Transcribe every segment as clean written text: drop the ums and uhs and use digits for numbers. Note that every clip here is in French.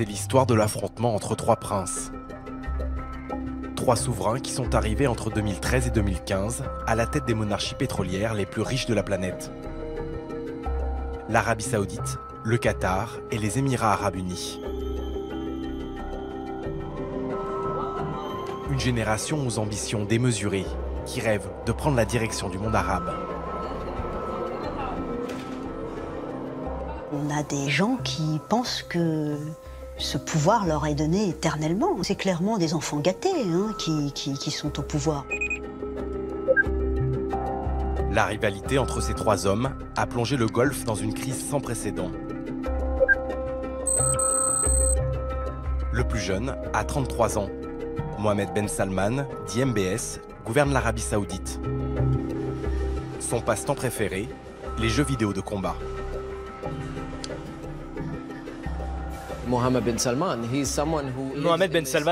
C'est l'histoire de l'affrontement entre trois princes. Trois souverains qui sont arrivés entre 2013 et 2015 à la tête des monarchies pétrolières les plus riches de la planète. L'Arabie Saoudite, le Qatar et les Émirats Arabes Unis. Une génération aux ambitions démesurées, qui rêve de prendre la direction du monde arabe. On a des gens qui pensent que ce pouvoir leur est donné éternellement. C'est clairement des enfants gâtés qui sont au pouvoir. La rivalité entre ces trois hommes a plongé le Golfe dans une crise sans précédent. Le plus jeune a 33 ans. Mohammed Ben Salman, dit MBS, gouverne l'Arabie Saoudite. Son passe-temps préféré, les jeux vidéo de combat. Mohammed Ben Salman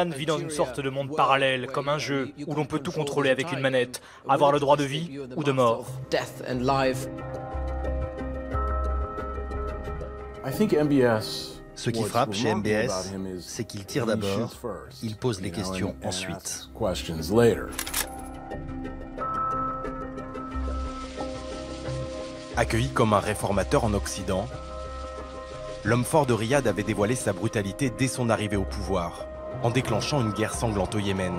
vit dans une sorte de monde parallèle, comme un jeu, où l'on peut tout contrôler avec une manette, avoir le droit de vie ou de mort. Ce qui frappe chez MBS, c'est qu'il tire d'abord, il pose les questions ensuite. Accueilli comme un réformateur en Occident, l'homme fort de Riyad avait dévoilé sa brutalité dès son arrivée au pouvoir, en déclenchant une guerre sanglante au Yémen.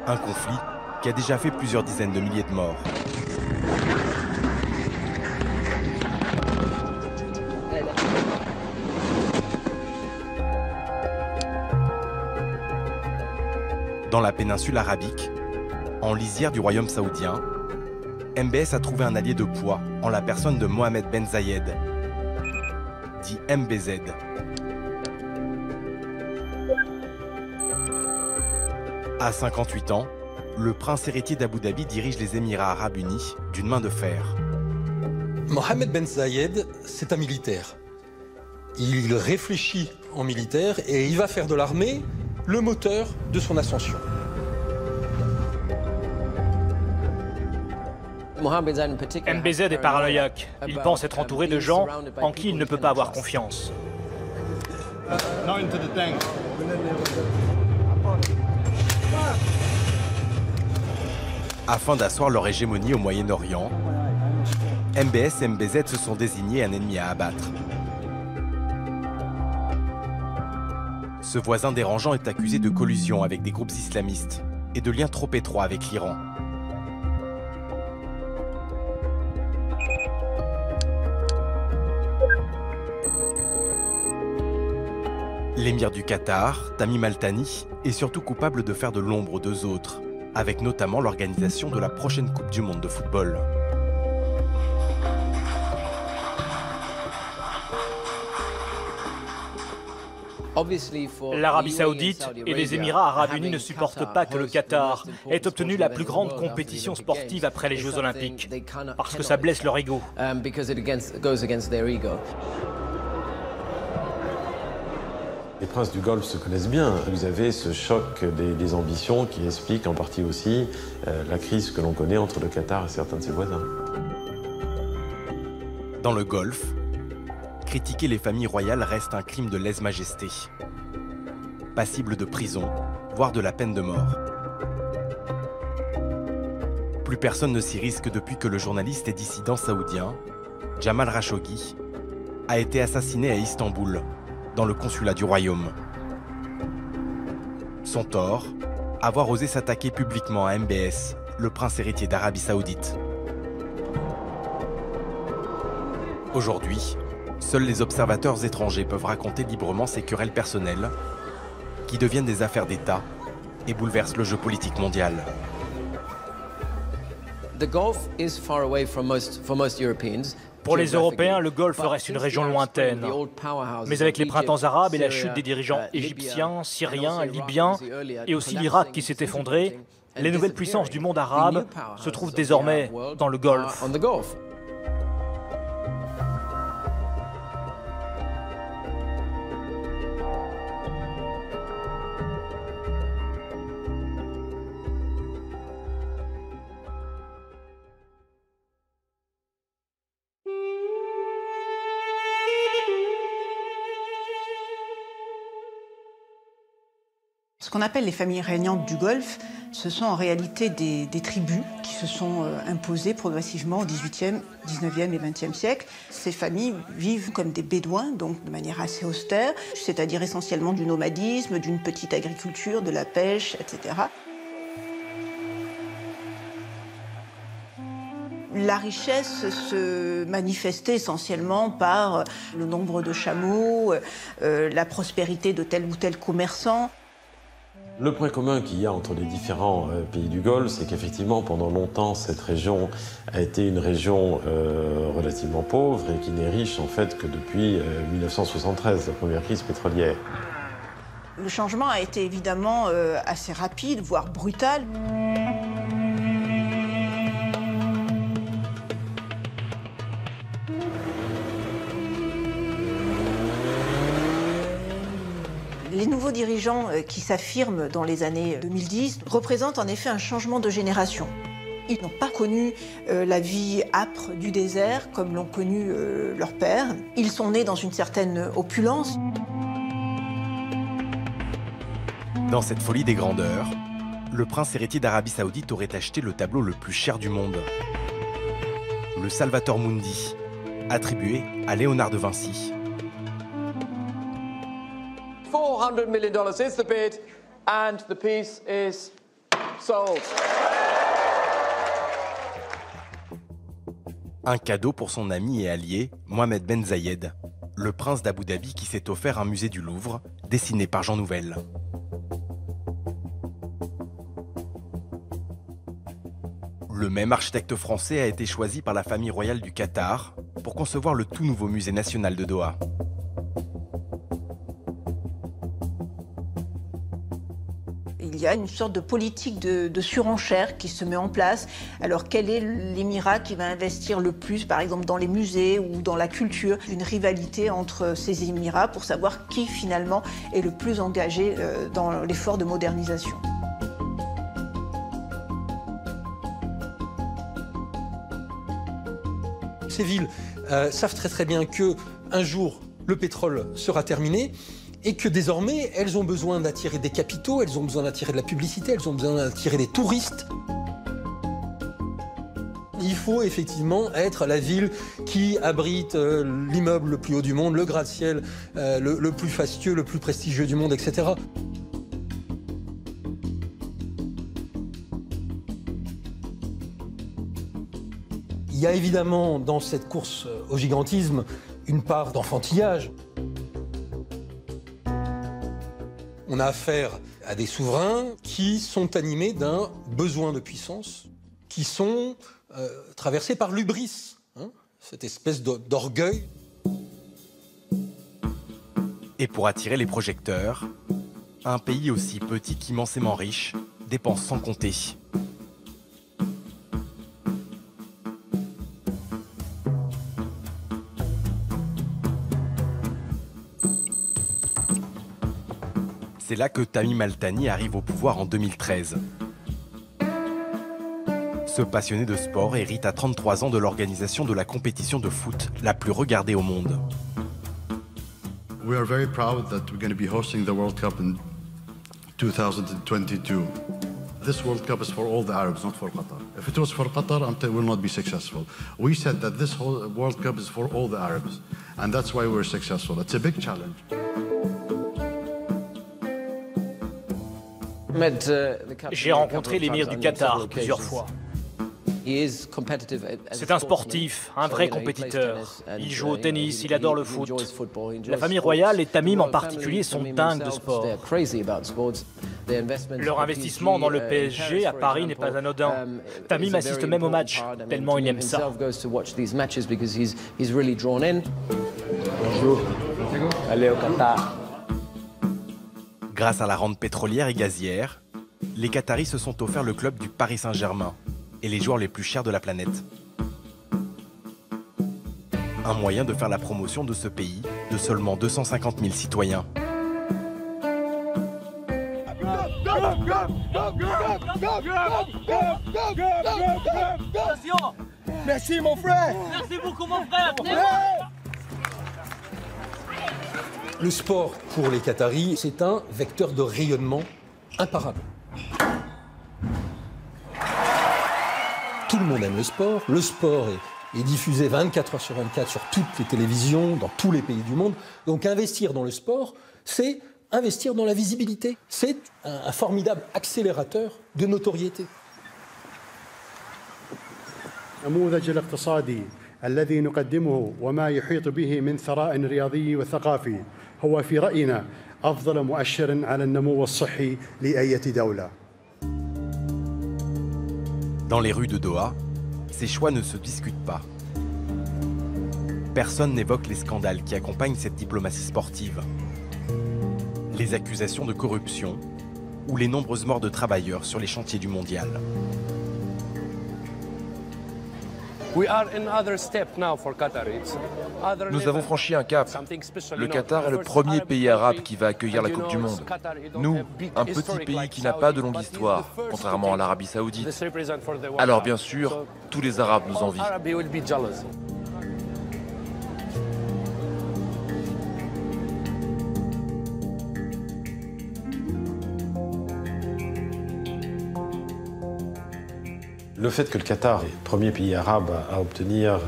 Un conflit qui a déjà fait plusieurs dizaines de milliers de morts. Dans la péninsule arabique, en lisière du royaume saoudien, MBS a trouvé un allié de poids en la personne de Mohammed Ben Zayed, dit MBZ. À 58 ans, le prince héritier d'Abu Dhabi dirige les Émirats Arabes Unis d'une main de fer. Mohammed Ben Zayed, c'est un militaire. Il réfléchit en militaire et il va faire de l'armée le moteur de son ascension. MBZ est paranoïaque. Il pense être entouré de gens en qui il ne peut pas avoir confiance. Afin d'asseoir leur hégémonie au Moyen-Orient, MBS et MBZ se sont désignés un ennemi à abattre. Ce voisin dérangeant est accusé de collusion avec des groupes islamistes et de liens trop étroits avec l'Iran. L'émir du Qatar, Tamim Al-Thani, est surtout coupable de faire de l'ombre aux deux autres, avec notamment l'organisation de la prochaine Coupe du Monde de football. L'Arabie Saoudite et les Émirats Arabes Unis ne supportent pas que le Qatar ait obtenu la plus grande compétition sportive après les Jeux Olympiques, parce que ça blesse leur ego. Les princes du Golfe se connaissent bien. Vous avez ce choc des ambitions qui explique en partie aussi la crise que l'on connaît entre le Qatar et certains de ses voisins. Dans le Golfe, critiquer les familles royales reste un crime de lèse-majesté, passible de prison, voire de la peine de mort. Plus personne ne s'y risque depuis que le journaliste et dissident saoudien, Jamal Khashoggi, a été assassiné à Istanbul, dans le consulat du royaume. Son tort, avoir osé s'attaquer publiquement à MBS, le prince héritier d'Arabie Saoudite. Aujourd'hui, seuls les observateurs étrangers peuvent raconter librement ces querelles personnelles qui deviennent des affaires d'État et bouleversent le jeu politique mondial. Pour les Européens, le Golfe reste une région lointaine. Mais avec les printemps arabes et la chute des dirigeants égyptiens, syriens, libyens et aussi l'Irak qui s'est effondré, les nouvelles puissances du monde arabe se trouvent désormais dans le Golfe. qu'on appelle les familles régnantes du Golfe, ce sont en réalité des tribus qui se sont imposées progressivement au XVIIIe, XIXe et XXe siècle. Ces familles vivent comme des bédouins, donc de manière assez austère, c'est-à-dire essentiellement du nomadisme, d'une petite agriculture, de la pêche, etc. La richesse se manifestait essentiellement par le nombre de chameaux, la prospérité de tel ou tel commerçant. Le point commun qu'il y a entre les différents pays du Golfe, c'est qu'effectivement, pendant longtemps, cette région a été une région relativement pauvre et qui n'est riche en fait que depuis 1973, la première crise pétrolière. Le changement a été évidemment assez rapide, voire brutal. Les nouveaux dirigeants qui s'affirment dans les années 2010 représentent en effet un changement de génération. Ils n'ont pas connu la vie âpre du désert comme l'ont connu leurs pères. Ils sont nés dans une certaine opulence. Dans cette folie des grandeurs, le prince héritier d'Arabie Saoudite aurait acheté le tableau le plus cher du monde. Le Salvator Mundi, attribué à Léonard de Vinci. $400 million is the bid, and the piece is sold. Un cadeau pour son ami et allié, Mohammed Ben Zayed, le prince d'Abu Dhabi qui s'est offert un musée du Louvre, dessiné par Jean Nouvel. Le même architecte français a été choisi par la famille royale du Qatar pour concevoir le tout nouveau musée national de Doha. Il y a une sorte de politique de surenchère qui se met en place. Alors quel est l'émirat qui va investir le plus, par exemple dans les musées ou dans la culture? Une rivalité entre ces émirats pour savoir qui finalement est le plus engagé dans l'effort de modernisation. Ces villes savent très bien qu'un jour, le pétrole sera terminé et que désormais, elles ont besoin d'attirer des capitaux, elles ont besoin d'attirer de la publicité, elles ont besoin d'attirer des touristes. Il faut effectivement être la ville qui abrite l'immeuble le plus haut du monde, le gratte-ciel le plus fastueux, le plus prestigieux du monde, etc. Il y a évidemment dans cette course au gigantisme une part d'enfantillage. On a affaire à des souverains qui sont animés d'un besoin de puissance, qui sont traversés par l'hubris, hein, cette espèce d'orgueil. Et pour attirer les projecteurs, un pays aussi petit qu'immensément riche dépense sans compter. C'est là que Tamim Al-Thani arrive au pouvoir en 2013. Ce passionné de sport hérite à 33 ans de l'organisation de la compétition de foot la plus regardée au monde. We are very proud that we're going to be hosting the World Cup in 2022. This World Cup is for all the Arabs, not for Qatar. If it was for Qatar, it will not be successful. We said that this whole World Cup is for all the Arabs, and that's why we're successful. It's a big challenge. J'ai rencontré l'émir du Qatar plusieurs fois. C'est un sportif, un vrai compétiteur. Il joue au tennis, il adore le foot. La famille royale et Tamim en particulier sont dingues de sport. Leur investissement dans le PSG à Paris n'est pas anodin. Tamim assiste même au match, tellement il aime ça. Bonjour. Allez au Qatar. Grâce à la rente pétrolière et gazière, les Qataris se sont offerts le club du Paris Saint-Germain et les joueurs les plus chers de la planète. Un moyen de faire la promotion de ce pays de seulement 250 000 citoyens. Merci mon frère. Merci beaucoup mon frère. Le sport, pour les Qataris, c'est un vecteur de rayonnement imparable. Tout le monde aime le sport est diffusé 24 heures sur 24 sur toutes les télévisions, dans tous les pays du monde. Donc investir dans le sport, c'est investir dans la visibilité. C'est un formidable accélérateur de notoriété. النموذج الاقتصادي الذي نقدمه وما يحيط به من ثراء رياضي وثقافي هو في رأينا أفضل مؤشر على النمو الصحي لأية دولة. Dans les rues de Doha, ces choix ne se discutent pas. Personne n'évoque les scandales qui accompagnent cette diplomatie sportive. Les accusations de corruption ou les nombreuses morts de travailleurs sur les chantiers du mondial. Nous avons franchi un cap. Le Qatar est le premier pays arabe qui va accueillir la Coupe du Monde. Nous, un petit pays qui n'a pas de longue histoire, contrairement à l'Arabie Saoudite. Alors bien sûr, tous les Arabes nous envient. Le fait que le Qatar est le premier pays arabe à obtenir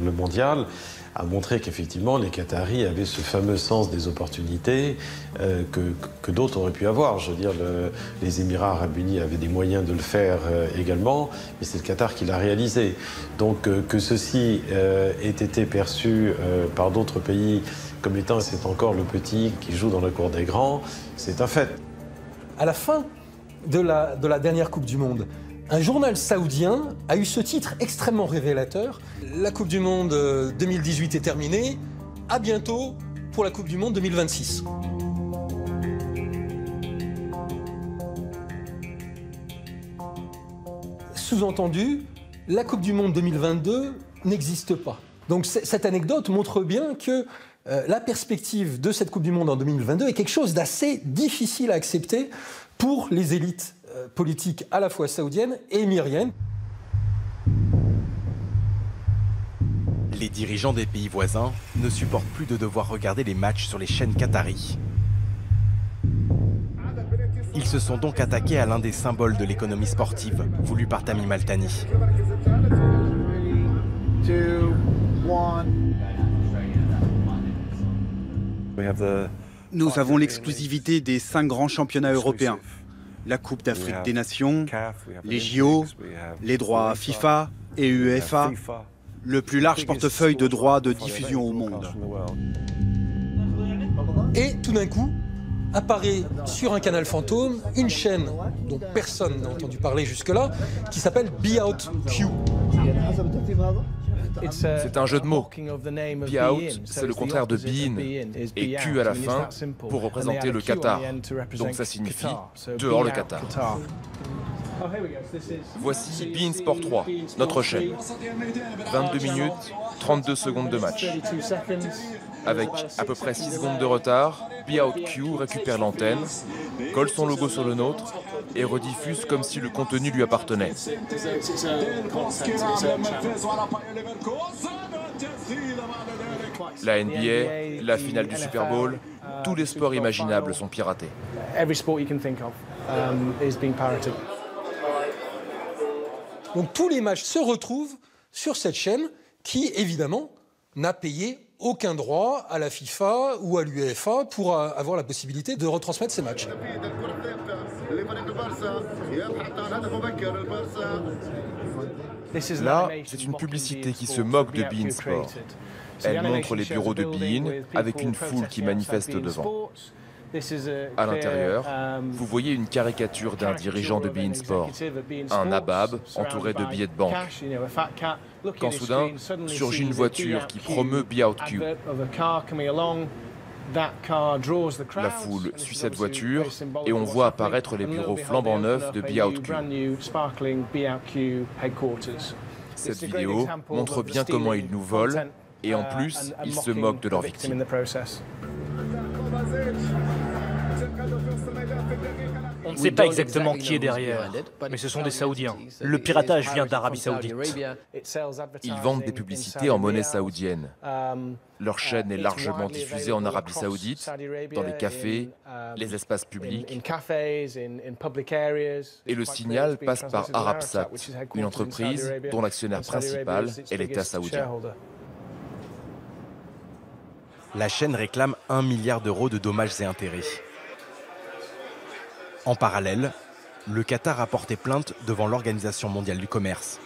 le mondial a montré qu'effectivement les Qataris avaient ce fameux sens des opportunités que d'autres auraient pu avoir. Je veux dire, les Émirats arabes unis avaient des moyens de le faire également, mais c'est le Qatar qui l'a réalisé. Donc que ceci ait été perçu par d'autres pays comme étant c'est encore le petit qui joue dans la cour des grands, c'est un fait. À la fin de la dernière Coupe du Monde, un journal saoudien a eu ce titre extrêmement révélateur. La Coupe du Monde 2018 est terminée. À bientôt pour la Coupe du Monde 2026. Sous-entendu, la Coupe du Monde 2022 n'existe pas. Donc cette anecdote montre bien que la perspective de cette Coupe du Monde en 2022 est quelque chose d'assez difficile à accepter pour les élites politiques à la fois saoudiennes et émiriennes. Les dirigeants des pays voisins ne supportent plus de devoir regarder les matchs sur les chaînes qataries. Ils se sont donc attaqués à l'un des symboles de l'économie sportive, voulu par Tamim Al-Thani. Nous avons l'exclusivité des 5 grands championnats européens. La Coupe d'Afrique des Nations, les JO, les droits FIFA et UEFA, le plus large portefeuille de droits de diffusion au monde. Et tout d'un coup, apparaît sur un canal fantôme une chaîne dont personne n'a entendu parler jusque-là, qui s'appelle Be Out Q. C'est un jeu de mots. Be Out, c'est le contraire de Be In, et Q à la fin pour représenter le Qatar. Donc ça signifie dehors le Qatar. Voici Be In Sport 3, notre chaîne. 22 minutes, 32 secondes de match. Avec à peu près 6 secondes de retard, Be Out Q récupère l'antenne, colle son logo sur le nôtre et rediffuse comme si le contenu lui appartenait. La NBA, la finale du Super Bowl, tous les sports imaginables sont piratés. Donc tous les matchs se retrouvent sur cette chaîne qui, évidemment, n'a payé aucun droit à la FIFA ou à l'UEFA pour avoir la possibilité de retransmettre ces matchs. Là, c'est une publicité qui se moque de Be In Sport. Elle montre les bureaux de Be In avec une foule qui manifeste devant. À l'intérieur, vous voyez une caricature d'un dirigeant de Be In Sport, un nabab entouré de billets de banque. Quand soudain, surgit une voiture qui promeut Be Out Q. La foule suit cette voiture et on voit apparaître les bureaux flambant neufs de Be Out Q. Cette vidéo montre bien comment ils nous volent et en plus, ils se moquent de leurs victimes. On ne sait pas exactement qui est derrière, mais ce sont des Saoudiens. Le piratage vient d'Arabie Saoudite. Ils vendent des publicités en monnaie saoudienne. Leur chaîne est largement diffusée en Arabie Saoudite, dans les cafés, les espaces publics. Et le signal passe par Arabsat, une entreprise dont l'actionnaire principal est l'État saoudien. La chaîne réclame 1 milliard d'euros de dommages et intérêts. En parallèle, le Qatar a porté plainte devant l'Organisation mondiale du commerce.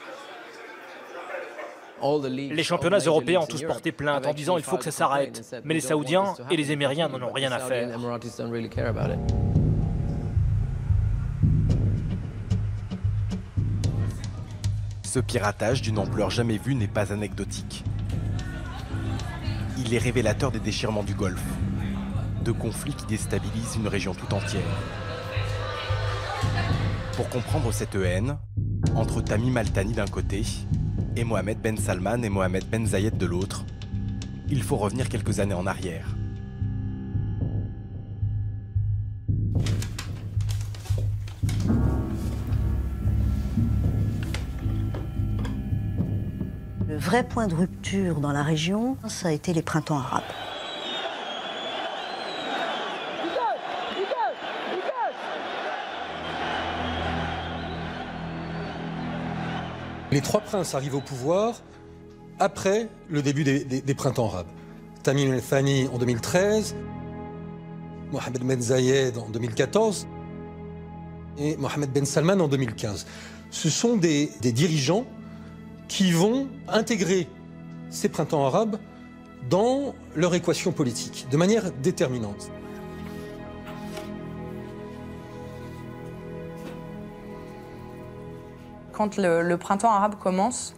Les championnats européens ont tous porté plainte en disant il faut que ça s'arrête. Mais les Saoudiens et les Émiriens n'en ont rien à faire. Ce piratage d'une ampleur jamais vue n'est pas anecdotique. Il est révélateur des déchirements du Golfe, de conflits qui déstabilisent une région tout entière. Pour comprendre cette haine, entre Tamim Al-Thani d'un côté et Mohammed Ben Salman et Mohammed Ben Zayed de l'autre, il faut revenir quelques années en arrière. Le vrai point de rupture dans la région, ça a été les printemps arabes. Les trois princes arrivent au pouvoir après le début des printemps arabes. Tamim Al-Thani en 2013, Mohammed Ben Zayed en 2014 et Mohammed Ben Salman en 2015. Ce sont des dirigeants qui vont intégrer ces printemps arabes dans leur équation politique, de manière déterminante. Quand le printemps arabe commence,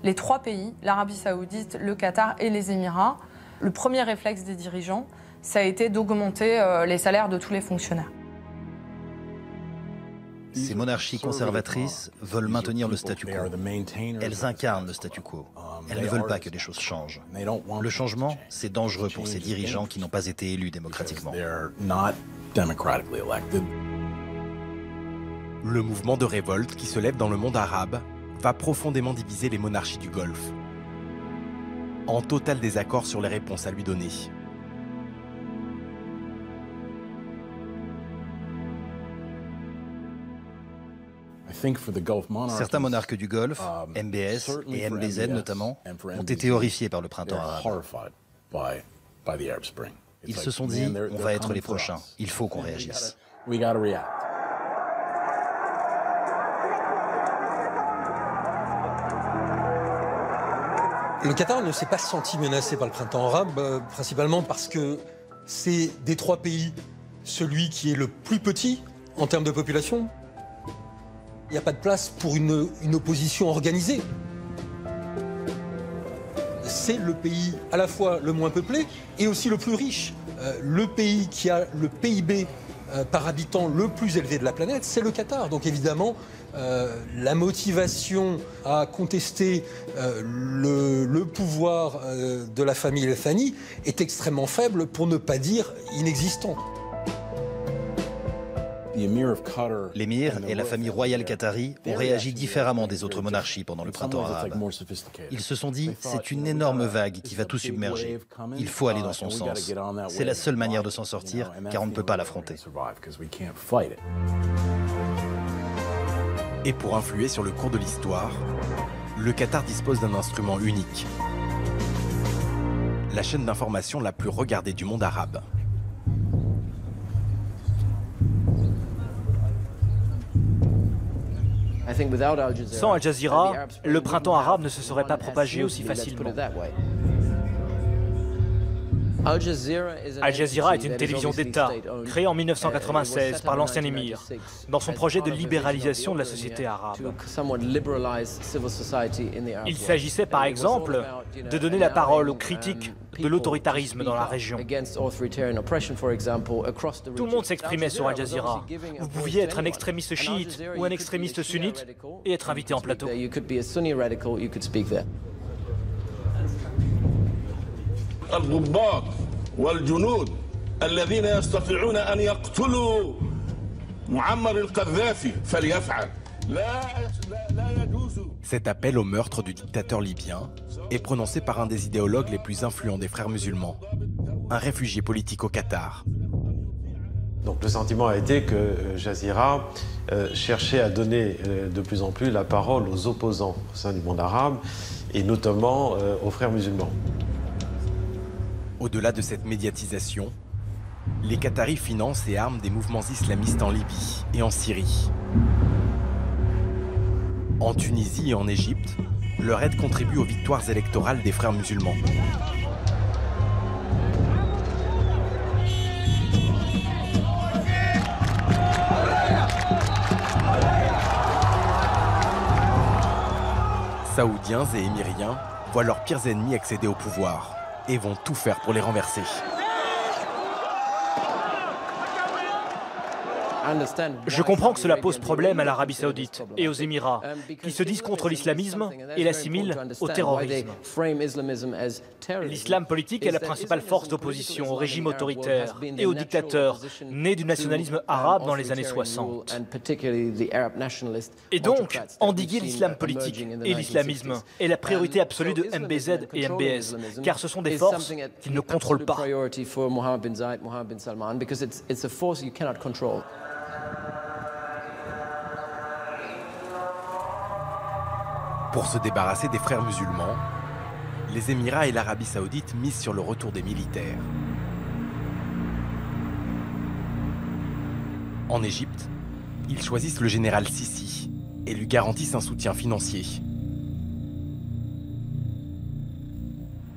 les trois pays, l'Arabie Saoudite, le Qatar et les Émirats, le premier réflexe des dirigeants, ça a été d'augmenter les salaires de tous les fonctionnaires. Ces monarchies conservatrices veulent maintenir le statu quo. Elles incarnent le statu quo. Elles ne veulent pas que les choses changent. Le changement, c'est dangereux pour ces dirigeants qui n'ont pas été élus démocratiquement. Le mouvement de révolte qui se lève dans le monde arabe va profondément diviser les monarchies du Golfe, en total désaccord sur les réponses à lui donner. Certains monarques du Golfe, MBS et MBZ notamment, ont été horrifiés par le printemps arabe. Ils se sont dit, on va être les prochains, il faut qu'on réagisse. Le Qatar ne s'est pas senti menacé par le printemps arabe, principalement parce que c'est des trois pays celui qui est le plus petit en termes de population. Il n'y a pas de place pour une opposition organisée. C'est le pays à la fois le moins peuplé et aussi le plus riche. Le pays qui a le PIB par habitant le plus élevé de la planète, c'est le Qatar. Donc évidemment, la motivation à contester le pouvoir de la famille Al-Thani est extrêmement faible, pour ne pas dire inexistante. L'émir et la famille royale qatari ont réagi différemment des autres monarchies pendant le printemps arabe. Ils se sont dit, c'est une énorme vague qui va tout submerger. Il faut aller dans son sens. C'est la seule manière de s'en sortir, car on ne peut pas l'affronter. Et pour influer sur le cours de l'histoire, le Qatar dispose d'un instrument unique. La chaîne d'information la plus regardée du monde arabe. Sans Al Jazeera, le printemps arabe ne se serait pas propagé aussi facilement. Al Jazeera est une télévision d'État, créée en 1996 par l'ancien émir, dans son projet de libéralisation de la société arabe. Il s'agissait par exemple de donner la parole aux critiques de l'autoritarisme dans la région. Tout le monde s'exprimait sur Al Jazeera. Vous pouviez être un extrémiste chiite ou un extrémiste sunnite et être invité en plateau. الضباط والجنود الذين يستطيعون أن يقتلوا Cet appel au meurtre du dictateur libyen est prononcé par un des idéologues les plus influents des frères musulmans, un réfugié politique au Qatar. Donc le sentiment a été que Jazeera cherchait à donner de plus en plus la parole aux opposants au sein du monde arabe, et notamment aux frères musulmans. Au-delà de cette médiatisation, les Qataris financent et arment des mouvements islamistes en Libye et en Syrie. En Tunisie et en Égypte, leur aide contribue aux victoires électorales des frères musulmans. Saoudiens et Émiriens voient leurs pires ennemis accéder au pouvoir et vont tout faire pour les renverser. Je comprends que cela pose problème à l'Arabie Saoudite et aux Émirats, qui se disent contre l'islamisme et l'assimilent au terrorisme. L'islam politique est la principale force d'opposition au régime autoritaire et aux dictateurs nés du nationalisme arabe dans les années 60. Et donc, endiguer l'islam politique et l'islamisme est la priorité absolue de MBZ et MBS, car ce sont des forces qu'ils ne contrôlent pas. Pour se débarrasser des frères musulmans, les Émirats et l'Arabie Saoudite misent sur le retour des militaires. En Égypte, ils choisissent le général Sissi et lui garantissent un soutien financier.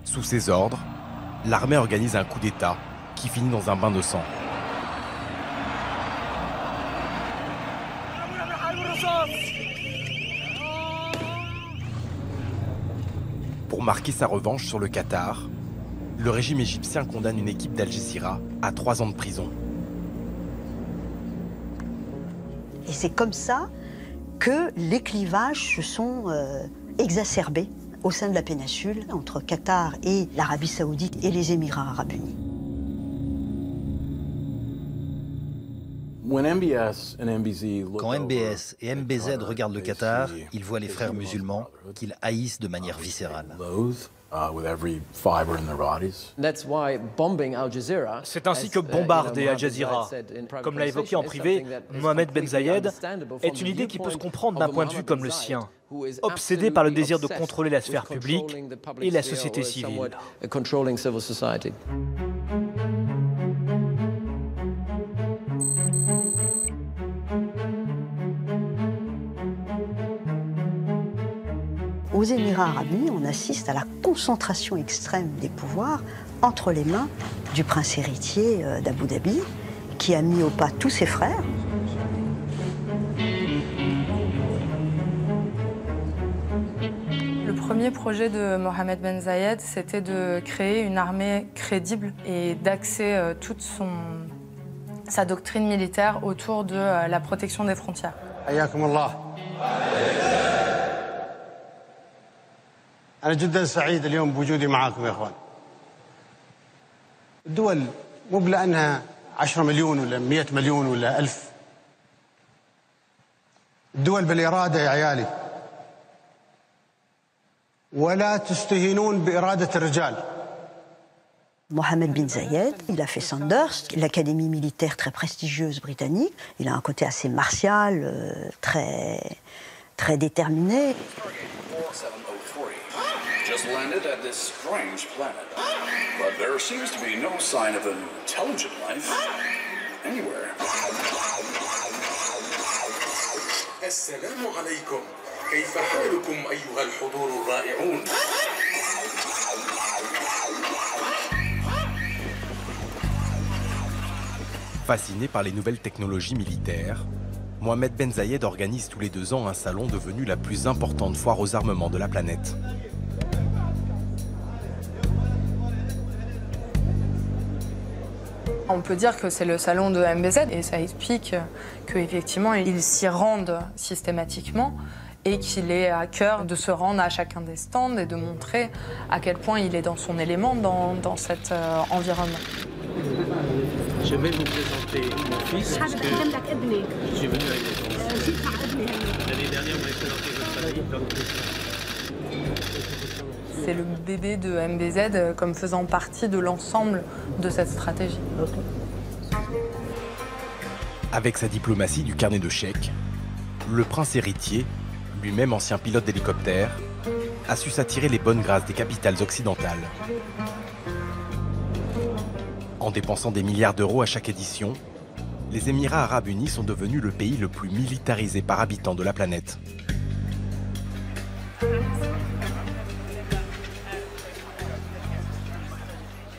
Sous ses ordres, l'armée organise un coup d'État qui finit dans un bain de sang. Pour marquer sa revanche sur le Qatar, le régime égyptien condamne une équipe d'Al Jazeera à 3 ans de prison. Et c'est comme ça que les clivages se sont exacerbés au sein de la péninsule, entre Qatar et l'Arabie Saoudite et les Émirats Arabes Unis. Quand MBS et MBZ regardent le Qatar, ils voient les frères musulmans qu'ils haïssent de manière viscérale. C'est ainsi que bombarder Al Jazeera, comme l'a évoqué en privé Mohamed Ben Zayed, est une idée qui peut se comprendre d'un point de vue comme le sien, obsédé par le désir de contrôler la sphère publique et la société civile. Aux Émirats arabes unis, on assiste à la concentration extrême des pouvoirs entre les mains du prince héritier d'Abu Dhabi, qui a mis au pas tous ses frères. Le premier projet de Mohamed Ben Zayed, c'était de créer une armée crédible et d'axer toute sa doctrine militaire autour de la protection des frontières. أنا جدا سعيد اليوم بوجودي معاكم يا إخوان. الدول مو بلأنها 10 مليون ولا 100 مليون ولا 1000. الدول بالإرادة يا عيالي. ولا تستهينون بإرادة الرجال. Mohamed Ben Zayed, il a fait Sandhurst, l'académie militaire très prestigieuse britannique. Il a un côté assez martial, très déterminé. Just landed at this strange planet. But there seems to be no sign of an intelligent life anywhere. السلام عليكم. كيف حالكم أيها الحضور الرائعون؟ Fasciné par les nouvelles technologies militaires, Mohamed Ben Zayed organise tous les 2 ans un salon devenu la plus importante foire aux armements de la planète. On peut dire que c'est le salon de MBZ et ça explique qu'effectivement ils s'y rendent systématiquement et qu'il est à cœur de se rendre à chacun des stands et de montrer à quel point il est dans son élément dans cet environnement. Je vais vous présenter mon fils. Je suis venu avec vous. L'année dernière, vous m'avez présenté votre famille. C'est le bébé de MBZ comme faisant partie de l'ensemble de cette stratégie. Avec sa diplomatie du carnet de chèques, le prince héritier, lui-même ancien pilote d'hélicoptère, a su s'attirer les bonnes grâces des capitales occidentales. En dépensant des milliards d'euros à chaque édition, les Émirats arabes unis sont devenus le pays le plus militarisé par habitant de la planète.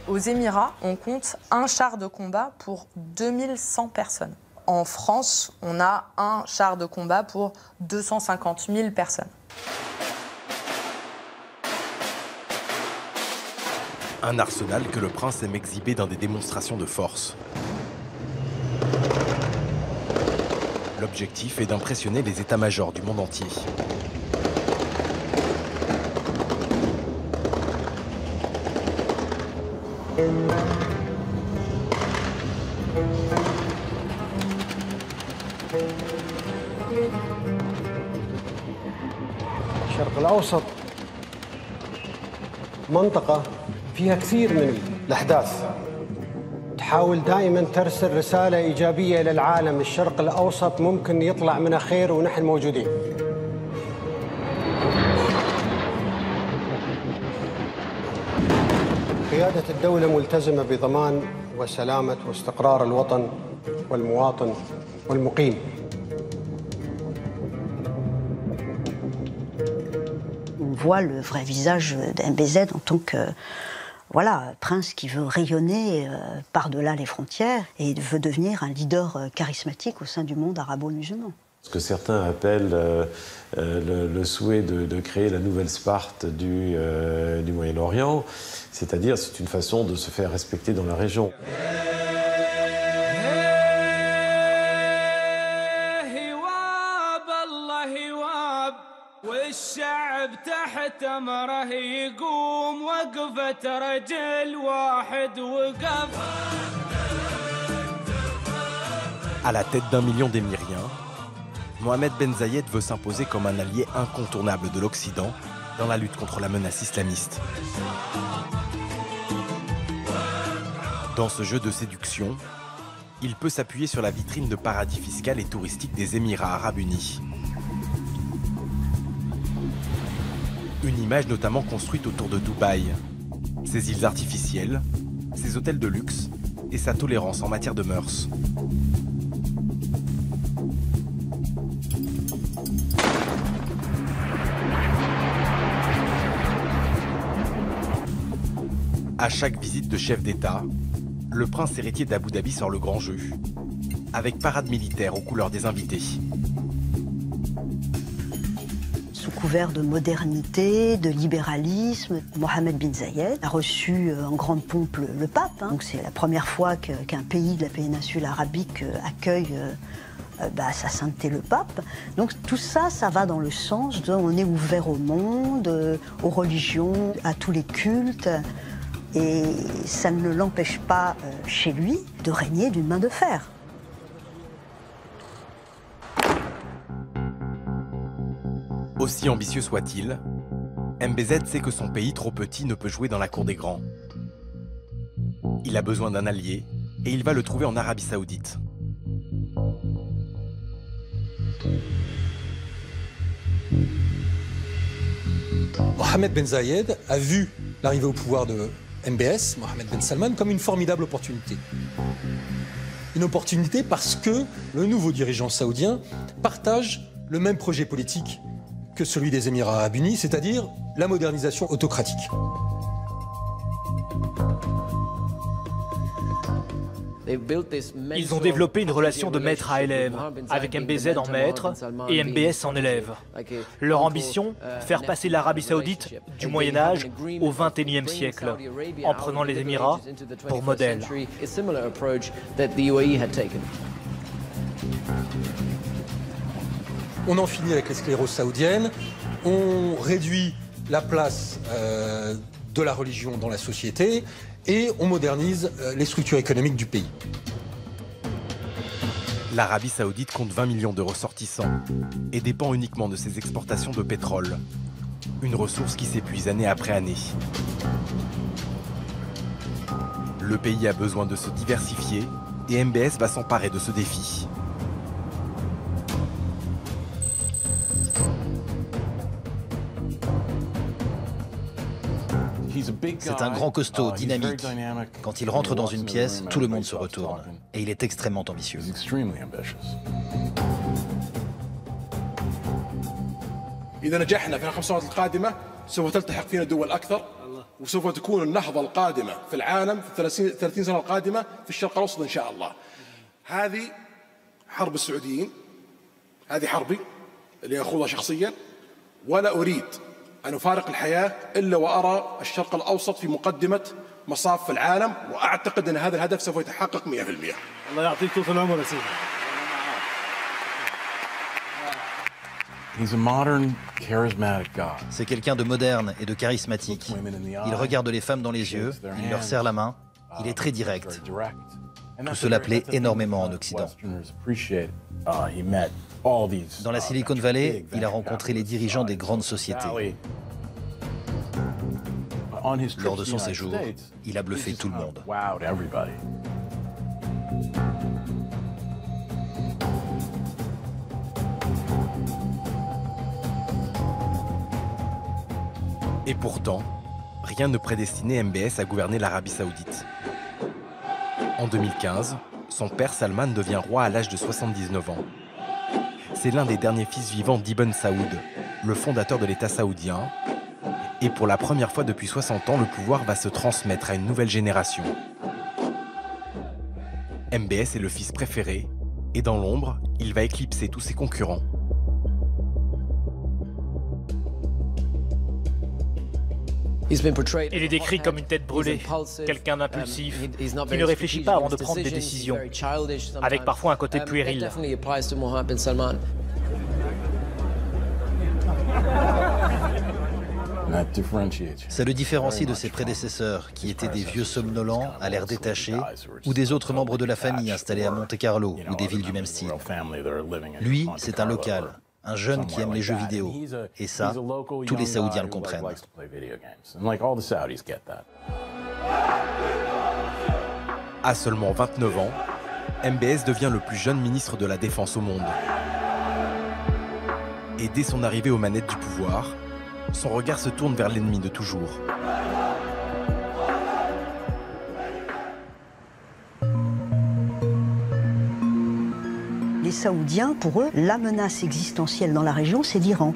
Aux Émirats, on compte un char de combat pour 2100 personnes. En France, on a un char de combat pour 250 000 personnes. Un arsenal que le prince aime exhiber dans des démonstrations de force. L'objectif est d'impressionner les états-majors du monde entier. الشرق الأوسط منطقة فيها كثير من الأحداث تحاول دائما ترسل رسالة إيجابية للعالم. الشرق الأوسط ممكن يطلع منه خير ونحن موجودين. قيادة الدولة ملتزمة بضمان وسلامة واستقرار الوطن والمواطن والمقيم. On voit le vrai visage d'MBZ en tant que prince qui veut rayonner par-delà les frontières et veut devenir un leader charismatique au sein du monde arabo-musulman. Ce que certains appellent le souhait de créer la nouvelle Sparte du Moyen-Orient, c'est-à-dire c'est une façon de se faire respecter dans la région. À la tête d'1 million d'Émiriens, Mohamed Ben Zayed veut s'imposer comme un allié incontournable de l'Occident dans la lutte contre la menace islamiste. Dans ce jeu de séduction, il peut s'appuyer sur la vitrine de paradis fiscal et touristique des Émirats arabes unis. Une image notamment construite autour de Dubaï, ses îles artificielles, ses hôtels de luxe et sa tolérance en matière de mœurs. À chaque visite de chef d'État, le prince héritier d'Abu Dhabi sort le grand jeu, avec parade militaire aux couleurs des invités. Sous couvert de modernité, de libéralisme, Mohamed Ben Zayed a reçu en grande pompe le pape. Donc c'est la première fois qu'un pays de la péninsule arabique accueille sa sainteté le pape. Donc tout ça, ça va dans le sens de on est ouvert au monde, aux religions, à tous les cultes. Et ça ne l'empêche pas, chez lui, de régner d'une main de fer. Aussi ambitieux soit-il, MBZ sait que son pays trop petit ne peut jouer dans la cour des grands. Il a besoin d'un allié et il va le trouver en Arabie Saoudite. Mohamed Ben Zayed a vu l'arrivée au pouvoir de MBS, Mohamed Ben Salman, comme une formidable opportunité. Une opportunité parce que le nouveau dirigeant saoudien partage le même projet politique que celui des Émirats arabes unis, c'est-à-dire la modernisation autocratique. Ils ont développé une relation de maître à élève, avec MBZ en maître et MBS en élève. Leur ambition, faire passer l'Arabie Saoudite du Moyen-Âge au XXIe siècle, en prenant les Émirats pour modèle. On en finit avec les scléroses saoudiennes, on réduit la place de la religion dans la société et on modernise les structures économiques du pays. L'Arabie saoudite compte 20 millions de ressortissants et dépend uniquement de ses exportations de pétrole. Une ressource qui s'épuise année après année. Le pays a besoin de se diversifier et MBS va s'emparer de ce défi. C'est un grand costaud, dynamique. Quand il rentre dans une pièce, tout le monde se retourne. Et il est extrêmement ambitieux. إذا نجحنا في الخمس سنوات القادمة سوف تلتحق فينا دول أكثر وسوف تكون النهضة القادمة في العالم في 30 سنة القادمة في الشرق الأوسط إن شاء الله. هذه حرب السعوديين، هذه حربي اللي أخوضها شخصيا، ولا أريد أن أفارق الحياة إلا وأرى الشرق الأوسط في مقدمة مصاف العالم، وأعتقد أن هذا الهدف سوف يتحقق 100%. الله يعطيك طول العمر يا سيدي. C'est quelqu'un de moderne et de charismatique. Il regarde les femmes dans les yeux, il leur serre la main, il est très direct. Tout cela plaît énormément en Occident. Dans la Silicon Valley, il a rencontré les dirigeants des grandes sociétés. Lors de son séjour, il a bluffé tout le monde. Et pourtant, rien ne prédestinait MBS à gouverner l'Arabie saoudite. En 2015, son père Salman devient roi à l'âge de 79 ans. C'est l'un des derniers fils vivants d'Ibn Saoud, le fondateur de l'État saoudien. Et pour la première fois depuis 60 ans, le pouvoir va se transmettre à une nouvelle génération. MBS est le fils préféré, et dans l'ombre, il va éclipser tous ses concurrents. Il est décrit comme une tête brûlée, quelqu'un d'impulsif, qui ne réfléchit pas avant de prendre des décisions, avec parfois un côté puéril. Ça le différencie de ses prédécesseurs, qui étaient des vieux somnolents, à l'air détaché, ou des autres membres de la famille installés à Monte-Carlo, ou des villes du même style. Lui, c'est un local. Un jeune qui aime les jeux vidéo. Et ça, tous les Saoudiens le comprennent. À seulement 29 ans, MBS devient le plus jeune ministre de la Défense au monde. Et dès son arrivée aux manettes du pouvoir, son regard se tourne vers l'ennemi de toujours. Les Saoudiens, pour eux, la menace existentielle dans la région, c'est l'Iran.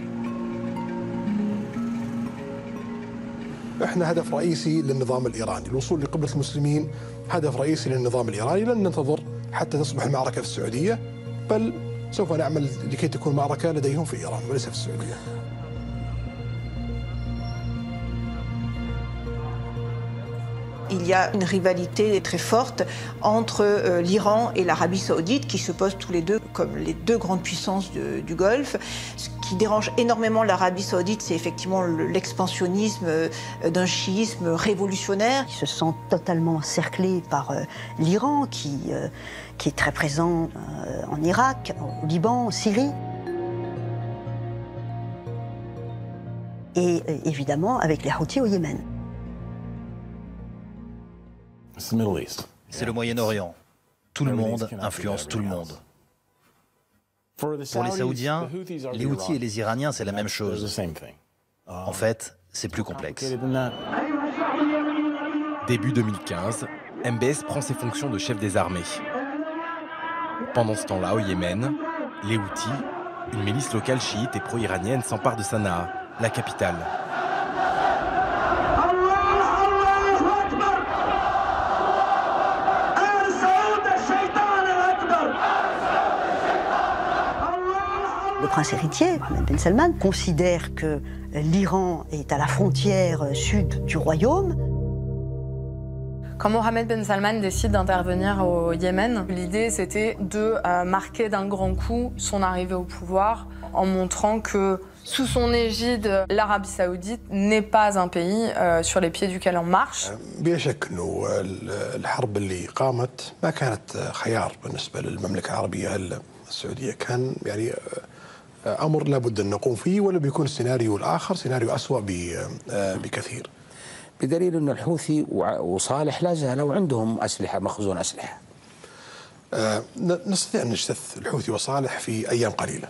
احنا هدف رئيسي للنظام الايراني، الوصول لقبلة المسلمين هدف رئيسي للنظام الايراني، لن ننتظر حتى تصبح المعركة في السعودية، بل سوف نعمل لكي تكون معركة لديهم في ايران وليس في السعودية. Il y a une rivalité très forte entre l'Iran et l'Arabie saoudite qui se posent tous les deux comme les deux grandes puissances du Golfe. Ce qui dérange énormément l'Arabie saoudite, c'est effectivement l'expansionnisme d'un chiisme révolutionnaire. Ils se sentent totalement encerclés par l'Iran qui est très présent en Irak, au Liban, en Syrie. Et évidemment avec les Houthis au Yémen. C'est le Moyen-Orient. Tout le monde influence tout le monde. Pour les Saoudiens, les Houthis et les Iraniens, c'est la même chose. En fait, c'est plus complexe. Début 2015, MBS prend ses fonctions de chef des armées. Pendant ce temps-là, au Yémen, les Houthis, une milice locale chiite et pro-iranienne, s'emparent de Sanaa, la capitale. Le prince héritier, Mohammed Ben Salman, considère que l'Iran est à la frontière sud du royaume, Quand Mohammed Ben Salman décide d'intervenir au Yémen, l'idée c'était de marquer d'un grand coup son arrivée au pouvoir en montrant que sous son égide, l'Arabie Saoudite n'est pas un pays sur les pieds duquel on marche. بلا شك انه الحرب اللي قامت ما كانت خيار بالنسبه للمملكه العربيه السعوديه، كان يعني امر لابد ان نقوم فيه، ولا بيكون السيناريو الاخر سيناريو اسوء بكثير. بدليل ان الحوثي وصالح لا زالوا عندهم اسلحه، مخزون اسلحه. نستطيع ان نجتث الحوثي وصالح في ايام قليله.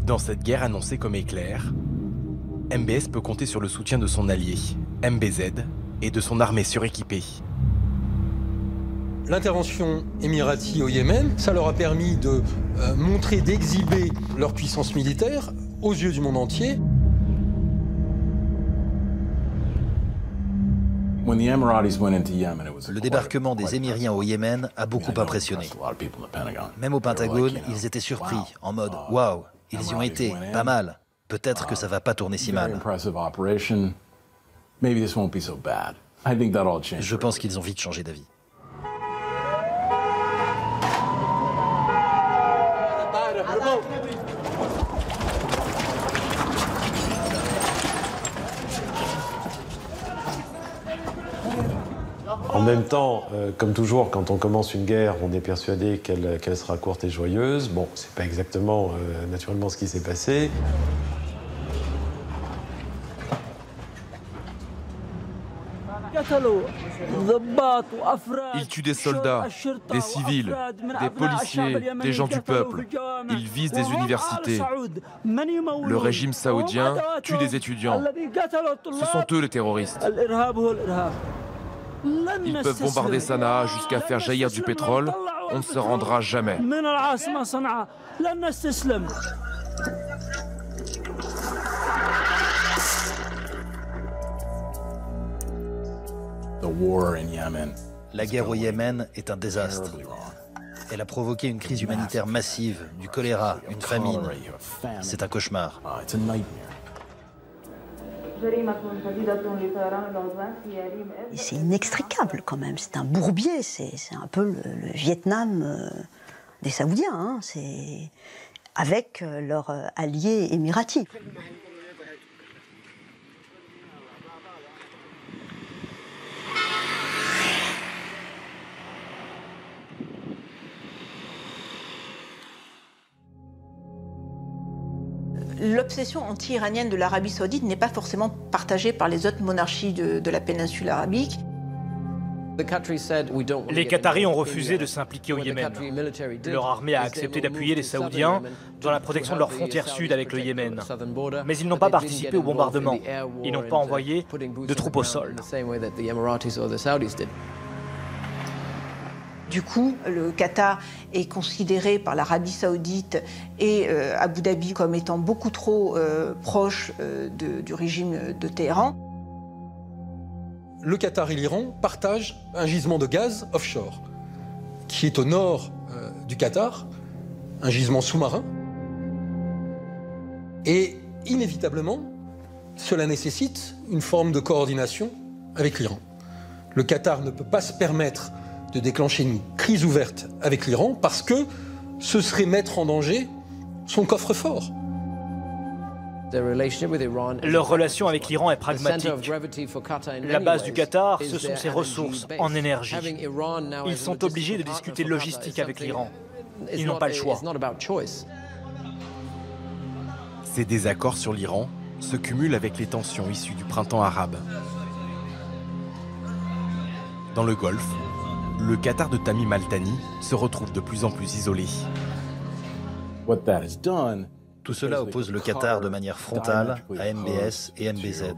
Dans cette guerre annoncée comme éclair, MBS peut compter sur le soutien de son allié, MBZ, et de son armée suréquipée. L'intervention émiratie au Yémen, ça leur a permis de montrer, d'exhiber leur puissance militaire aux yeux du monde entier. Le débarquement des Émiriens au Yémen a beaucoup impressionné. Même au Pentagone, ils étaient surpris, en mode « Waouh, ils y ont été, pas mal. Peut-être que ça va pas tourner si mal. » Je pense qu'ils ont vite changé d'avis. En même temps, comme toujours, quand on commence une guerre, on est persuadé qu'elle sera courte et joyeuse. Bon, c'est pas exactement, naturellement, ce qui s'est passé. Ils tuent des soldats, des civils, des policiers, des gens du peuple. Ils visent des universités. Le régime saoudien tue des étudiants. Ce sont eux les terroristes. Ils peuvent bombarder Sanaa jusqu'à faire jaillir du pétrole. On ne se rendra jamais. La guerre au Yémen est un désastre. Elle a provoqué une crise humanitaire massive, du choléra, une famine. C'est un cauchemar. C'est inextricable quand même, c'est un bourbier, c'est un peu le Vietnam des Saoudiens, hein. C'est avec leur allié émirati. L'obsession anti-iranienne de l'Arabie saoudite n'est pas forcément partagée par les autres monarchies de la péninsule arabique. Les Qataris ont refusé de s'impliquer au Yémen. Leur armée a accepté d'appuyer les Saoudiens dans la protection de leur frontière sud avec le Yémen. Mais ils n'ont pas participé au bombardement. Ils n'ont pas envoyé de troupes au sol. Du coup, le Qatar est considéré par l'Arabie saoudite et Abu Dhabi comme étant beaucoup trop proche du régime de Téhéran. Le Qatar et l'Iran partagent un gisement de gaz offshore qui est au nord du Qatar, un gisement sous-marin. Et inévitablement, cela nécessite une forme de coordination avec l'Iran. Le Qatar ne peut pas se permettre de déclencher une crise ouverte avec l'Iran parce que ce serait mettre en danger son coffre-fort. Leur relation avec l'Iran est pragmatique. La base du Qatar, ce sont ses ressources en énergie. Ils sont obligés de discuter logistique avec l'Iran. Ils n'ont pas le choix. Ces désaccords sur l'Iran se cumulent avec les tensions issues du printemps arabe. Dans le Golfe, le Qatar de Tamim Al-Thani se retrouve de plus en plus isolé. Tout cela oppose le Qatar de manière frontale à MBS et MBZ.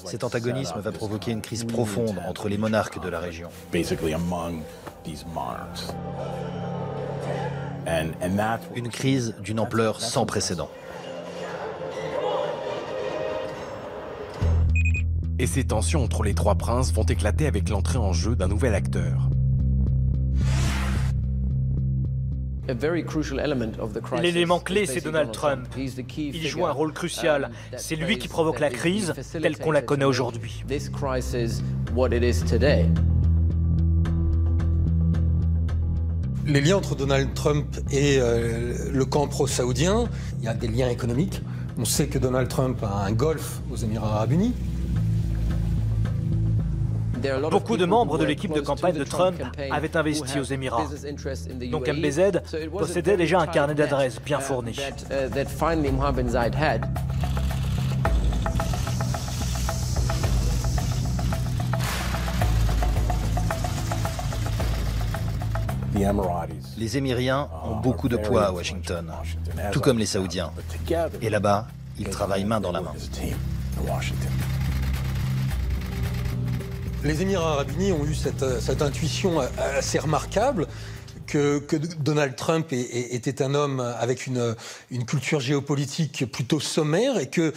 Cet antagonisme va provoquer une crise profonde entre les monarques de la région. Une crise d'une ampleur sans précédent. Et ces tensions entre les trois princes vont éclater avec l'entrée en jeu d'un nouvel acteur. L'élément clé, c'est Donald Trump. Il joue un rôle crucial. C'est lui qui provoque la crise telle qu'on la connaît aujourd'hui. Les liens entre Donald Trump et le camp pro-saoudien, il y a des liens économiques. On sait que Donald Trump a un golf aux Émirats Arabes Unis. Beaucoup de membres de l'équipe de campagne de Trump avaient investi aux Émirats. Donc MBZ possédait déjà un carnet d'adresses bien fourni. Les Émiriens ont beaucoup de poids à Washington, tout comme les Saoudiens. Et là-bas, ils travaillent main dans la main. Les Émirats Arabes Unis ont eu cette intuition assez remarquable que Donald Trump était un homme avec une culture géopolitique plutôt sommaire et qu'il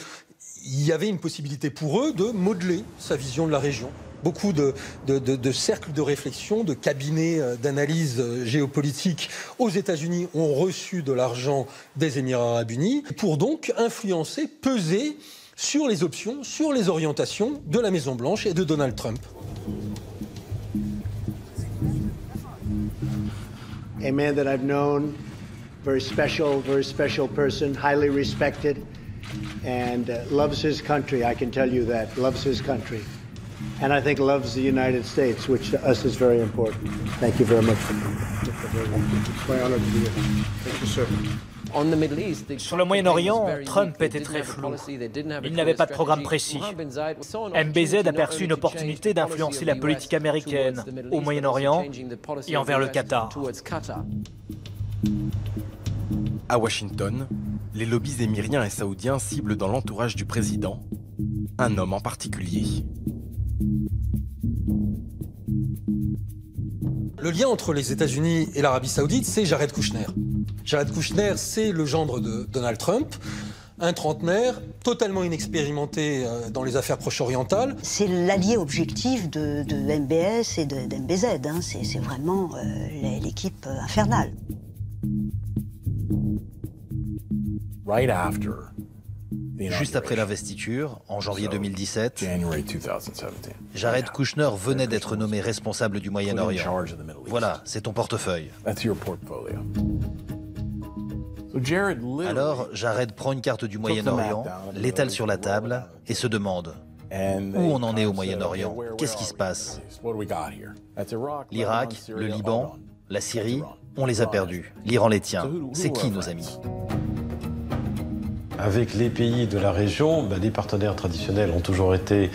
y avait une possibilité pour eux de modeler sa vision de la région. Beaucoup de cercles de réflexion, de cabinets d'analyse géopolitique aux États-Unis ont reçu de l'argent des Émirats Arabes Unis pour donc influencer, peser sur les options, sur les orientations de la Maison-Blanche et de Donald Trump. A man that I've known, very special person, highly respected, and loves his country, I can tell you that, loves his country. And I think loves the United States, which to us is very important. Thank you very much for coming. It's my honor to be here. Thank you, sir. Sur le Moyen-Orient, Trump était très flou. Il n'avait pas de programme précis. MBZ a perçu une opportunité d'influencer la politique américaine au Moyen-Orient et envers le Qatar. À Washington, les lobbies émiriens et saoudiens ciblent dans l'entourage du président un homme en particulier. Le lien entre les États-Unis et l'Arabie Saoudite, c'est Jared Kushner. Jared Kushner, c'est le gendre de Donald Trump, un trentenaire totalement inexpérimenté dans les affaires proche-orientales. C'est l'allié objectif de MBS et d'MBZ. Hein. C'est vraiment l'équipe infernale. Juste après l'investiture, en janvier 2017, Jared Kushner venait d'être nommé responsable du Moyen-Orient. Voilà, c'est ton portefeuille. Alors, Jared prend une carte du Moyen-Orient, l'étale sur la table et se demande où on en est au Moyen-Orient, qu'est-ce qui se passe? L'Irak, le Liban, la Syrie, on les a perdus. L'Iran les tient. C'est qui nos amis? Avec les pays de la région, des partenaires traditionnels ont toujours été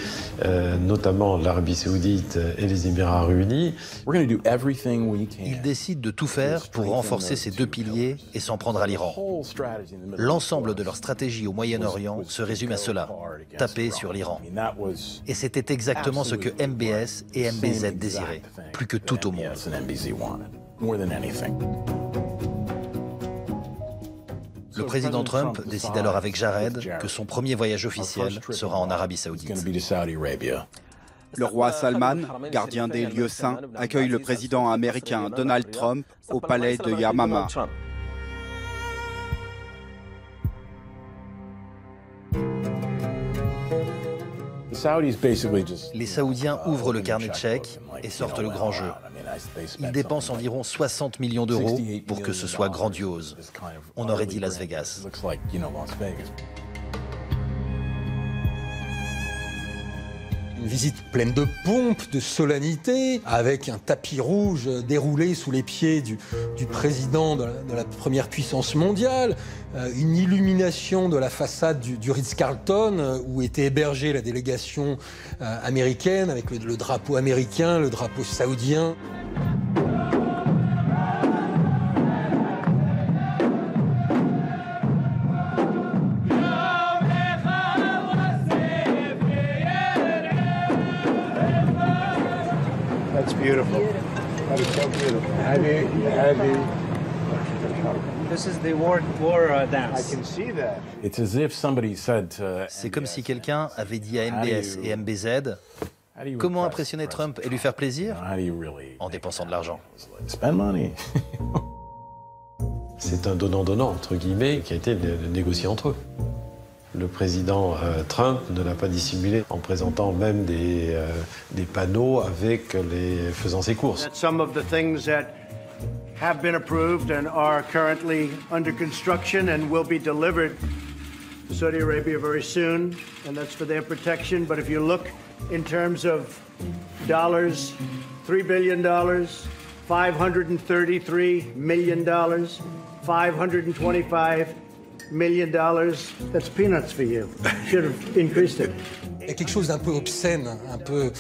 notamment l'Arabie Saoudite et les Émirats Arabes Unis. Ils décident de tout faire pour renforcer ces deux piliers et s'en prendre à l'Iran. L'ensemble de leur stratégie au Moyen-Orient se résume à cela, taper sur l'Iran. Et c'était exactement ce que MBS et MBZ désiraient, plus que tout au monde. Le président Trump décide alors avec Jared que son premier voyage officiel sera en Arabie Saoudite. Le roi Salman, gardien des lieux saints, accueille le président américain Donald Trump au palais de Yamama. Les Saoudiens ouvrent le carnet de chèques et sortent le grand jeu. Ils dépensent environ 60 millions d'euros pour que ce soit grandiose. On aurait dit Las Vegas. Une visite pleine de pompe, de solennité, avec un tapis rouge déroulé sous les pieds du président de la première puissance mondiale, une illumination de la façade du Ritz-Carlton où était hébergée la délégation américaine avec le drapeau américain, le drapeau saoudien. That's beautiful. That is so beautiful. Heavy. This is the war dance. I can see that. It's as if somebody said C'est comme si quelqu'un avait dit à MBS et MBZ comment impressionner Trump et lui faire plaisir? En dépensant de l'argent. Spend money. C'est un donnant-donnant, entre guillemets, qui a été négocié entre eux. Le président Trump ne l'a pas dissimulé en présentant même des panneaux avec faisant ses courses. Some of the things that have been approved and are currently under construction and will be delivered to Saudi Arabia very soon, and that's for their protection. But if you look in terms of dollars, $3 billion, $533 million, $525 million, that's peanuts for you. Should have increased it. Il y a quelque chose d'un peu obscène, un peu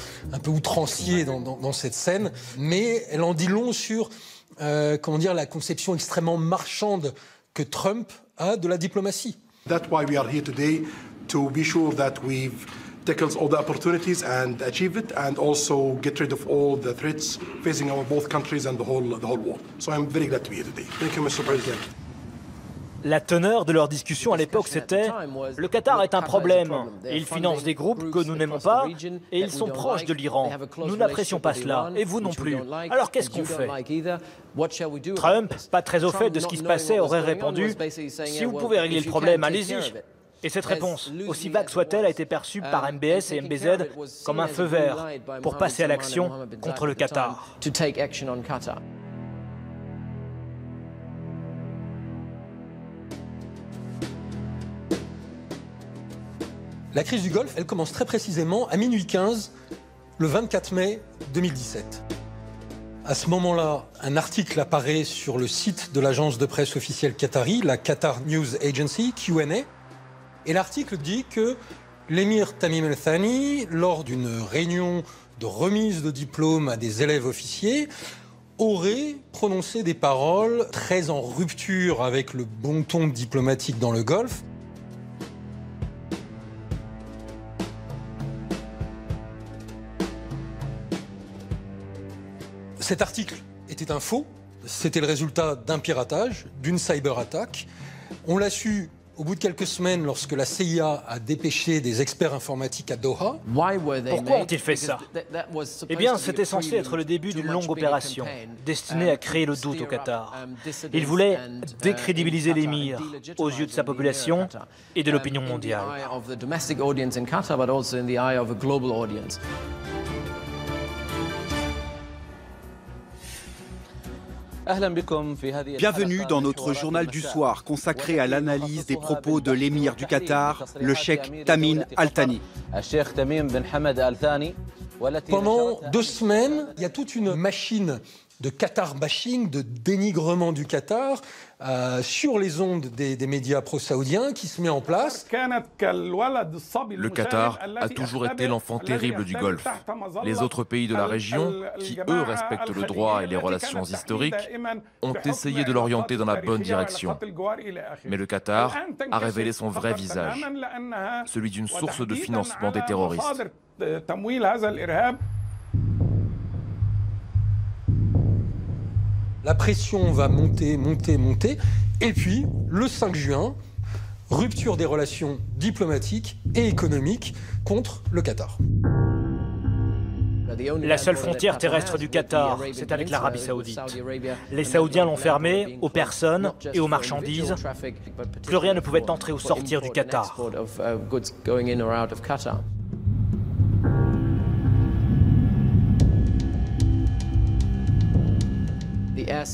outrancier dans cette scène, mais elle en dit long sur la conception extrêmement marchande que Trump a de la diplomatie. That's why we are here today, to be sure that we've tackled all the opportunities and achieve it, and also get rid of all the threats facing our both countries and the whole world. So I'm very glad to be here today. Thank you, Mr. President. La teneur de leur discussion à l'époque, c'était « Le Qatar est un problème. Il finance des groupes que nous n'aimons pas et ils sont proches de l'Iran. Nous n'apprécions pas cela, et vous non plus. Alors qu'est-ce qu'on fait ?» Trump, pas très au fait de ce qui se passait, aurait répondu « Si vous pouvez régler le problème, allez-y !» Et cette réponse, aussi vague soit-elle, a été perçue par MBS et MBZ comme un feu vert pour passer à l'action contre le Qatar. La crise du Golfe, elle commence très précisément à minuit 15, le 24 mai 2017. À ce moment-là, un article apparaît sur le site de l'agence de presse officielle qatari, la Qatar News Agency, QNA, et l'article dit que l'émir Tamim Al Thani, lors d'une réunion de remise de diplôme à des élèves officiers, aurait prononcé des paroles très en rupture avec le bon ton diplomatique dans le Golfe. Cet article était un faux, c'était le résultat d'un piratage, d'une cyberattaque. On l'a su au bout de quelques semaines lorsque la CIA a dépêché des experts informatiques à Doha. Pourquoi ont-ils fait ça? Eh bien, c'était censé être le début d'une longue opération destinée à créer le doute au Qatar. Ils voulaient décrédibiliser l'émir aux yeux de sa population et de l'opinion mondiale. Bienvenue dans notre journal du soir consacré à l'analyse des propos de l'émir du Qatar, le cheikh Tamim Al Thani. Pendant 2 semaines, il y a toute une machine de Qatar bashing, de dénigrement du Qatar sur les ondes des médias pro-saoudiens qui se met en place. Le Qatar a toujours été l'enfant terrible du Golfe. Les autres pays de la région, qui eux respectent le droit et les relations historiques, ont essayé de l'orienter dans la bonne direction. Mais le Qatar a révélé son vrai visage, celui d'une source de financement des terroristes. La pression va monter, monter, monter. Et puis, le 5 juin, rupture des relations diplomatiques et économiques contre le Qatar. La seule frontière terrestre du Qatar, c'est avec l'Arabie Saoudite. Les Saoudiens l'ont fermée aux personnes et aux marchandises. Plus rien ne pouvait entrer ou sortir du Qatar.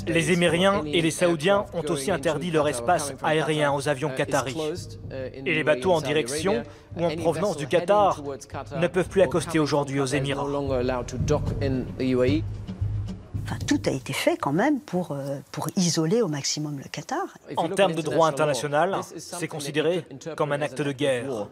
Les Émiriens et les Saoudiens ont aussi interdit leur espace aérien aux avions qataris. Et les bateaux en direction ou en provenance du Qatar ne peuvent plus accoster aujourd'hui aux Émirats. Enfin, tout a été fait quand même pour isoler au maximum le Qatar. En termes de droit international, c'est considéré comme un acte de guerre.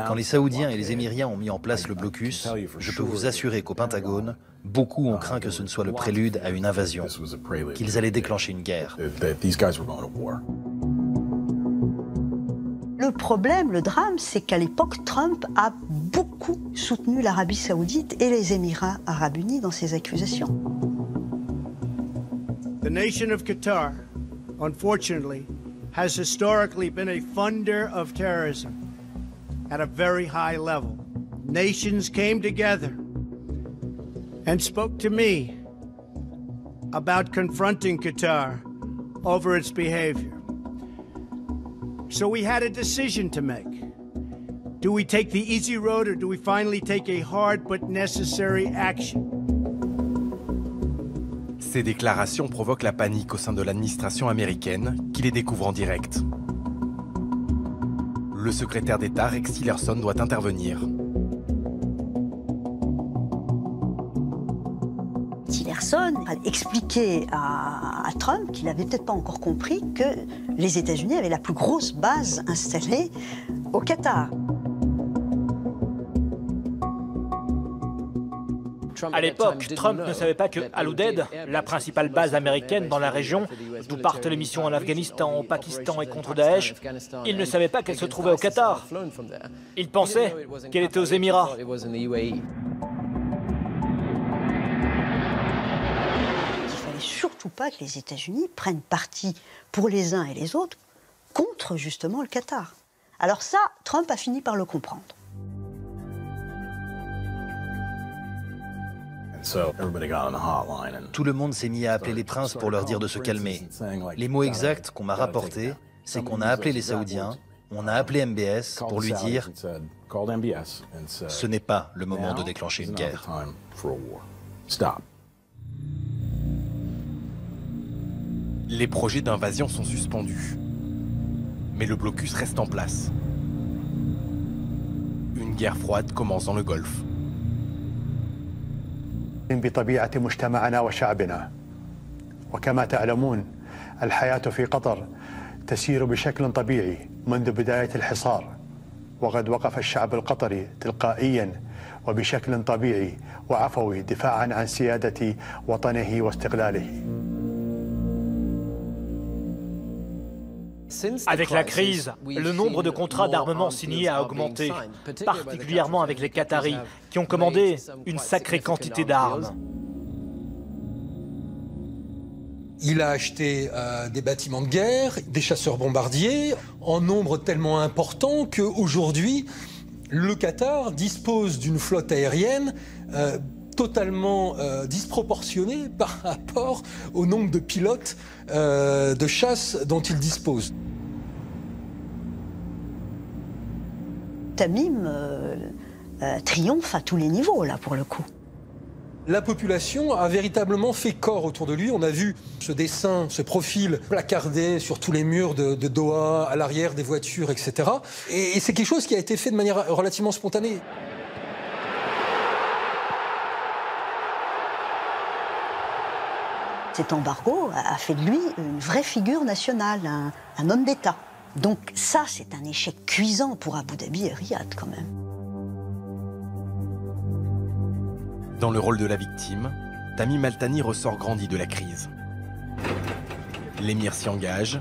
Quand les Saoudiens et les Émiriens ont mis en place le blocus, je peux vous assurer qu'au Pentagone, beaucoup ont craint que ce ne soit le prélude à une invasion, qu'ils allaient déclencher une guerre. Le problème, le drame, c'est qu'à l'époque, Trump a beaucoup soutenu l'Arabie Saoudite et les Émirats Arabes Unis dans ses accusations. The nation of Qatar, unfortunately, has historically been a funder of terrorism at a very high level. nations came together and spoke to me about confronting Qatar over its behavior. So we had a decision to make. Do we take the easy road or do we finally take a hard but necessary action? Ces déclarations provoquent la panique au sein de l'administration américaine, qui les découvre en direct. Le secrétaire d'État Rex Tillerson doit intervenir. Tillerson a expliqué à Trump qu'il n'avait peut-être pas encore compris que les États-Unis avaient la plus grosse base installée au Qatar. À l'époque, Trump ne savait pas que Al-Udeid, la principale base américaine dans la région, d'où partent les missions en Afghanistan, au Pakistan et contre Daesh, il ne savait pas qu'elle se trouvait au Qatar. Il pensait qu'elle était aux Émirats. Il ne fallait surtout pas que les États-Unis prennent parti pour les uns et les autres contre justement le Qatar. Alors ça, Trump a fini par le comprendre. Tout le monde s'est mis à appeler les princes pour leur dire de se calmer. Les mots exacts qu'on m'a rapportés, c'est qu'on a appelé les Saoudiens, on a appelé MBS pour lui dire « Ce n'est pas le moment de déclencher une guerre ». Les projets d'invasion sont suspendus. Mais le blocus reste en place. Une guerre froide commence dans le Golfe. بطبيعة مجتمعنا وشعبنا وكما تعلمون الحياة في قطر تسير بشكل طبيعي منذ بداية الحصار وقد وقف الشعب القطري تلقائيا وبشكل طبيعي وعفوي دفاعا عن سيادة وطنه واستقلاله. Avec la crise, le nombre de contrats d'armement signés a augmenté, particulièrement avec les Qataris, qui ont commandé une sacrée quantité d'armes. Il a acheté des bâtiments de guerre, des chasseurs-bombardiers, en nombre tellement important qu'aujourd'hui, le Qatar dispose d'une flotte aérienne totalement disproportionnée par rapport au nombre de pilotes de chasse dont il dispose. Tamim triomphe à tous les niveaux, là, pour le coup. La population a véritablement fait corps autour de lui. On a vu ce dessin, ce profil placardé sur tous les murs de Doha, à l'arrière des voitures, etc. Et c'est quelque chose qui a été fait de manière relativement spontanée. Cet embargo a fait de lui une vraie figure nationale, un homme d'État. Donc ça, c'est un échec cuisant pour Abu Dhabi et Riyad, quand même. Dans le rôle de la victime, Tamim Al-Thani ressort grandi de la crise. L'émir s'y engage.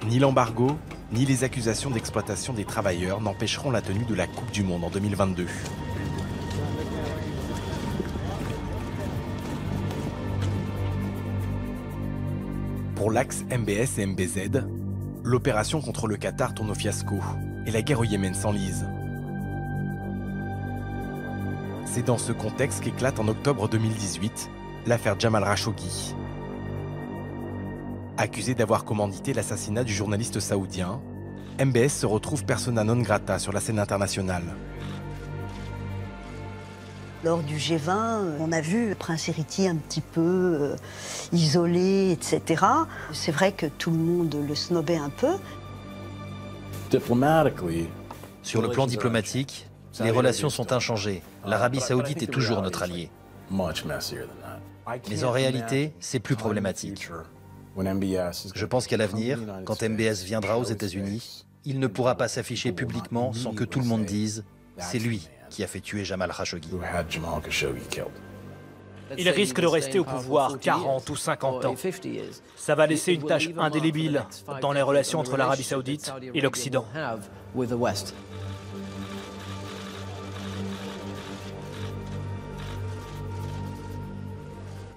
Ni l'embargo, ni les accusations d'exploitation des travailleurs n'empêcheront la tenue de la Coupe du Monde en 2022. Pour l'axe MBS et MBZ, l'opération contre le Qatar tourne au fiasco et la guerre au Yémen s'enlise. C'est dans ce contexte qu'éclate en octobre 2018 l'affaire Jamal Khashoggi. Accusé d'avoir commandité l'assassinat du journaliste saoudien, MBS se retrouve persona non grata sur la scène internationale. Lors du G20, on a vu le prince héritier un petit peu isolé, etc. C'est vrai que tout le monde le snobait un peu. Sur le plan diplomatique, les relations sont inchangées. L'Arabie saoudite est toujours notre allié. Mais en réalité, c'est plus problématique. Je pense qu'à l'avenir, quand MBS viendra aux États-Unis, il ne pourra pas s'afficher publiquement sans que tout le monde dise « c'est lui qui a fait tuer Jamal Khashoggi ». Il risque de rester au pouvoir 40 ou 50 ans. Ça va laisser une tache indélébile dans les relations entre l'Arabie saoudite et l'Occident.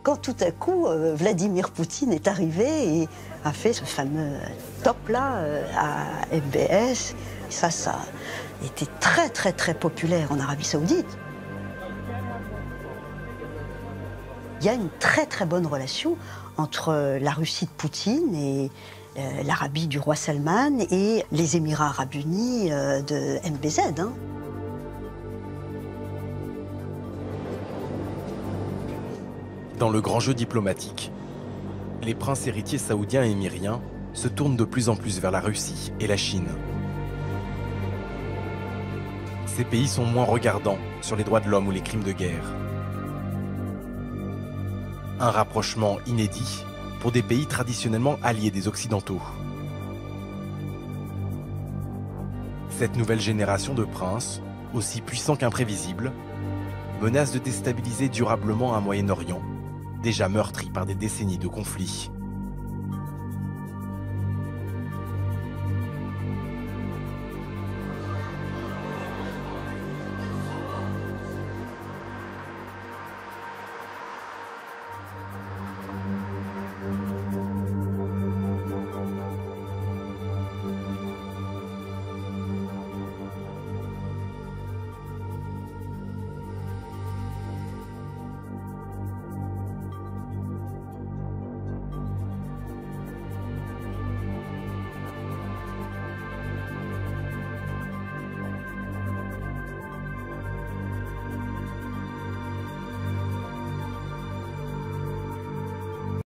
Quand tout à coup, Vladimir Poutine est arrivé et a fait ce fameux top-là à MBS, Et ça était très très très populaire en Arabie Saoudite. Il y a une très très bonne relation entre la Russie de Poutine et l'Arabie du roi Salman et les Émirats arabes unis de MBZ. Hein. Dans le grand jeu diplomatique, les princes héritiers saoudiens et émiriens se tournent de plus en plus vers la Russie et la Chine. Ces pays sont moins regardants sur les droits de l'homme ou les crimes de guerre. Un rapprochement inédit pour des pays traditionnellement alliés des Occidentaux. Cette nouvelle génération de princes, aussi puissants qu'imprévisibles, menace de déstabiliser durablement un Moyen-Orient, déjà meurtri par des décennies de conflits.